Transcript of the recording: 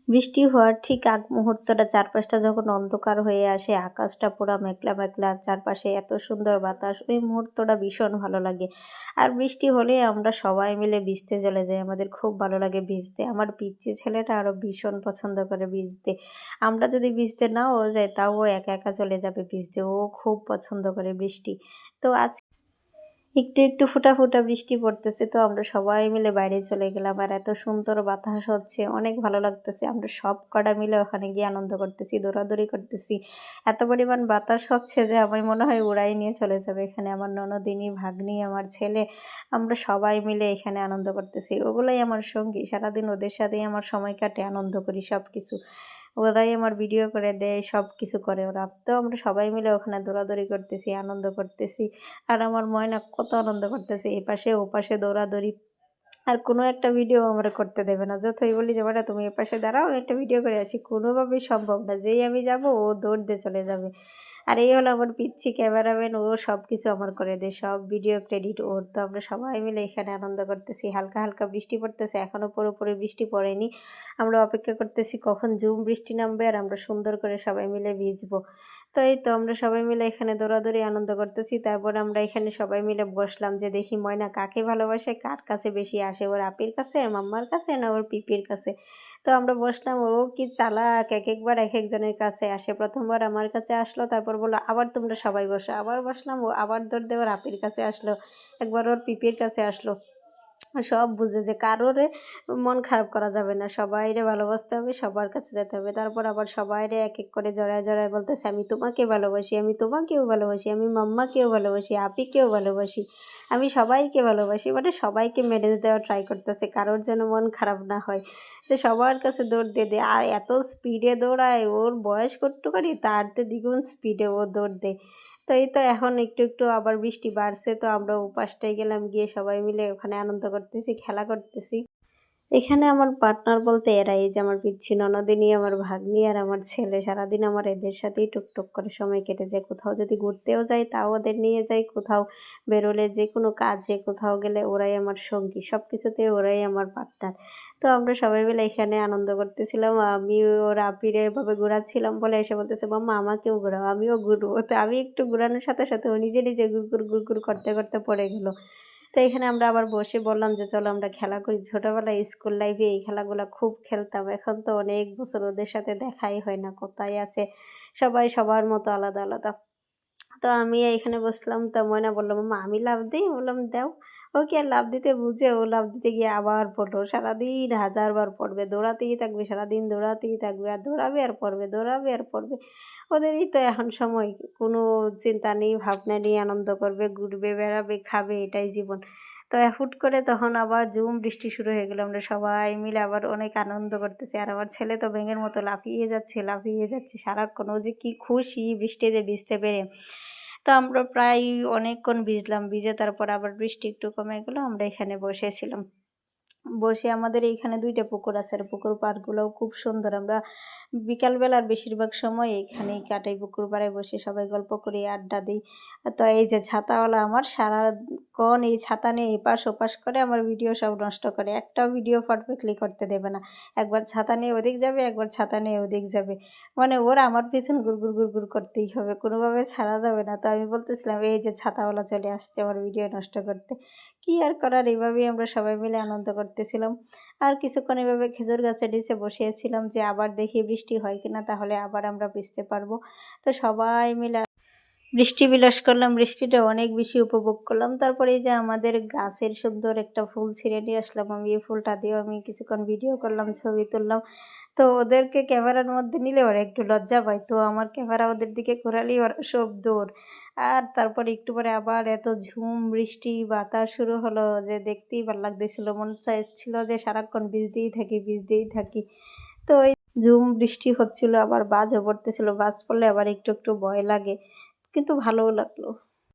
বৃষ্টি হওয়ার ঠিক আগ মুহূর্তটা চারপাশটা যখন অন্ধকার হয়ে আসে, আকাশটা পুরা মেঘলা মেঘলা, চারপাশে এত সুন্দর বাতাস, ওই মুহূর্তটা ভীষণ ভালো লাগে। আর বৃষ্টি হলে আমরা সবাই মিলে ভিজতে চলে যাই, আমাদের খুব ভালো লাগে ভিজতে। আমার পিচ্চি ছেলেটা আরও ভীষণ পছন্দ করে ভিজতে। আমরা যদি ভিজতে নাও যাই তাও ও একা একা চলে যাবে ভিজতে, ও খুব পছন্দ করে বৃষ্টি। তো আজ একটু একটু ফোঁটা ফোঁটা বৃষ্টি পড়তেছে, তো আমরা সবাই মিলে বাইরে চলে গেলাম। আর এত সুন্দর বাতাস হচ্ছে, অনেক ভালো লাগতেছে। আমরা সব কটা মিলে ওখানে গিয়ে আনন্দ করতেছি, দৌড়াদৌড়ি করতেছি। এত পরিমাণ বাতাস হচ্ছে যে আমি মনে হয় উড়াই নিয়ে চলে যাবে। এখানে আমার ননদিনী, ভাগ্নি, আমার ছেলে, আমরা সবাই মিলে এখানে আনন্দ করতেছি। ওগুলোই আমার সঙ্গী, সারাদিন ওদের সাথেই আমার সময় কাটে, আনন্দ করি সব কিছু। ওরাই আমার ভিডিও করে দেয়, সব কিছু করে ওরা। তো আমরা সবাই মিলে ওখানে দৌড়াদৌড়ি করতেছি, আনন্দ করতেছি। আর আমার ময়না কত আনন্দ করতেছে, এপাশে ওপাশে দৌড়াদৌড়ি। আর কোনো একটা ভিডিও আমরা করতে দেবে না, যতই বলি যে বেটা তুমি এপাশে দাঁড়াও, আমি একটা ভিডিও করে আসি, কোনোভাবেই সম্ভব না। যেই আমি যাব ও দৌড় দিয়ে চলে যাবে। আর এই হলো আমার পিচ্ছি ক্যামেরাম্যান, ও সব কিছু আমার করে দেয়, সব ভিডিও ক্রেডিট ওর। তো আমরা সবাই মিলে এখানে আনন্দ করতেছি। হালকা হালকা বৃষ্টি পড়তেছে, এখনও পুরোপুরি বৃষ্টি পড়েনি। আমরা অপেক্ষা করতেছি কখন ঝুম বৃষ্টি নামবে আর আমরা সুন্দর করে সবাই মিলে ভিজবো। তো এই তো আমরা সবাই মিলে এখানে দৌড়াদৌড়ি আনন্দ করতেছি। তারপর আমরা এখানে সবাই মিলে বসলাম যে দেখি ময়না কাকে ভালোবাসে, কার কাছে বেশি আসে, ওর আপির কাছে, মাম্মার কাছে, না ওর পিপির কাছে। তো আমরা বসলাম, ও কি চালাক, এক একবার এক একজনের কাছে আসে। প্রথমবার আমার কাছে আসলো, তারপর বললো আবার তোমরা সবাই বসো। আবার বসলাম, ও আবার দৌড় দিয়ে ওর আপির কাছে আসলো, একবার ওর পিপির কাছে আসলো। সব বুঝে যে কারোরে মন খারাপ করা যাবে না, সবাইরে ভালোবাসতে হবে, সবার কাছে যেতে হবে। তারপর আবার সবাইরে এক এক করে জড়ায় জড়ায় বলতেছে আমি তোমাকে ভালোবাসি, আমি তোমাকেও ভালোবাসি, আমি মাম্মাকেও ভালোবাসি, আপিকেও ভালোবাসি, আমি সবাইকে ভালোবাসি। মানে সবাইকে মেরেজ দেওয়ার ট্রাই করতেছে, কারোর যেন মন খারাপ না হয়, যে সবার কাছে দৌড় দিয়ে দেয়। আর এত স্পিডে দৌড়ায়, ওর বয়স কটুকারি, তার তো দ্বিগুণ স্পিডে ও দৌড় দেয়। তো এই তো এখন একটু একটু আবার বৃষ্টি বাড়ছে, তো আমরা ওপাশটায় গেলাম, গিয়ে সবাই মিলে ওখানে আনন্দ করতেছি, খেলা করতেছি। এখানে আমার পার্টনার বলতে এরাই, যে আমার পিচ্ছি ননদিনী, আমার ভাগ্নি আর আমার ছেলে। সারাদিন আমার এদের সাথেই টুকটুক করে সময় কেটে যায়। কোথাও যদি ঘুরতেও যাই তাও ওদের নিয়ে যাই, কোথাও বেরোলে, যে কোনো কাজে কোথাও গেলে ওরাই আমার সঙ্গী, সব কিছুতে ওরাই আমার পার্টনার। তো আমরা সবাই মিলে এখানে আনন্দ করতেছিলাম। আমি ওর আপিরে এভাবে ঘোরাচ্ছিলাম বলে এসে বলতেছে মাম্মা আমাকেও ঘোরাও, আমিও ঘুরবো। তো আমি একটু ঘুরানোর সাথে সাথে ও নিজে নিজে গুড়গুড় গুড়গুড় করতে করতে পড়ে গেল। তো এখানে আমরা আবার বসে বললাম যে চলো আমরা খেলা করি। ছোটোবেলায় স্কুল লাইফে এই খেলাগুলো খুব খেলতাম, এখন তো অনেক বছর ওদের সাথে দেখাই হয় না, কোথায় আছে, সবাই সবার মতো আলাদা আলাদা। তো আমি এখানে বসলাম, তো ময়না বললো মাম্মা আমি লাফ দিই, বললাম দাও। ও কি আর লাফ দিতে বুঝে, ও লাফ দিতে গিয়ে আবার পড়লো। সারাদিন হাজারবার পড়বে, দৌড়াতেই থাকবে, সারাদিন দৌড়াতেই থাকবে, আর দৌড়াবে আর পড়বে, দৌড়াবে আর পড়বে। ওদেরই তো এখন সময়, কোনো চিন্তা নেই, ভাবনা নেই, আনন্দ করবে, ঘুরবে, বেড়াবে, খাবে, এটাই জীবন। তো হুট করে তখন আবার ঝুম বৃষ্টি শুরু হয়ে গেলো, আমরা সবাই মিলে আবার অনেক আনন্দ করতেছি। আর আমার ছেলে তো ব্যাঙের মতো লাফিয়ে যাচ্ছে লাফিয়ে যাচ্ছে সারাক্ষণ, ও যে কী খুশি বৃষ্টিতে ভিজতে পেরে। তো আমরা প্রায় অনেকক্ষণ ভিজলাম, ভিজে তারপর আবার বৃষ্টি একটু কমে গেলো, আমরা এখানে বসেছিলাম। বসে আমাদের এইখানে 2টা পুকুর আছে, আর পুকুর পাড়গুলোও খুব সুন্দর। আমরা বিকালবেলার বেশিরভাগ সময় এখানেই কাটাই, পুকুর পাড়ে বসে সবাই গল্প করি, আড্ডা দিই। তো এই যে ছাতাওয়ালা আমার সারাক্ষণ এই ছাতা নিয়ে এপাশ ওপাশ করে, আমার ভিডিও সব নষ্ট করে, একটাও ভিডিও পারফেক্টলি করতে দেবে না। একবার ছাতা নিয়ে ওদিক যাবে, একবার ছাতা নিয়ে ওদিক যাবে, মানে ওরা আমার পিছন গুড়গুড় গুড়গুড় করতেই হবে, কোনোভাবে ছাড়া যাবে না। তো আমি বলতেছিলাম এই যে ছাতাওয়ালা চলে আসছে আমার ভিডিও নষ্ট করতে, কি আর করার, এইভাবেই আমরা সবাই মিলে আনন্দ করতেছিলাম। আর কিছুক্ষণ এভাবে খেজুর গাছের নিচে বসিয়েছিলাম যে আবার দেখি বৃষ্টি হয় কিনা, তাহলে আবার আমরা ভিজতে পারবো। তো সবাই মিলে বৃষ্টি বিলাস করলাম, বৃষ্টিটা অনেক বেশি উপভোগ করলাম। তারপরে এই যে আমাদের গাছের সুন্দর একটা ফুল ছিঁড়ে নিয়ে আসলাম, আমি এই ফুলটা দিয়েও আমি কিছুক্ষণ ভিডিও করলাম, ছবি তুললাম। তো ওদেরকে ক্যামেরার মধ্যে নিলে ওরা একটু লজ্জা পায়, তো আমার ক্যামেরা ওদের দিকে ঘোরালেই ওরা সব দৌড়। আর তারপরে একটু পরে আবার এত ঝুম বৃষ্টি বাতাস শুরু হলো যে দেখতেই ভালো লাগতেছিল, মনে চাইছিল যে সারাক্ষণ ভিজতেই থাকি ভিজতেই থাকি। তো ওই ঝুম বৃষ্টি হচ্ছিল, আবার বাজও পড়তেছিল, বাজ পড়লে আবার একটু একটু ভয় লাগে, কিন্তু ভালোও লাগলো।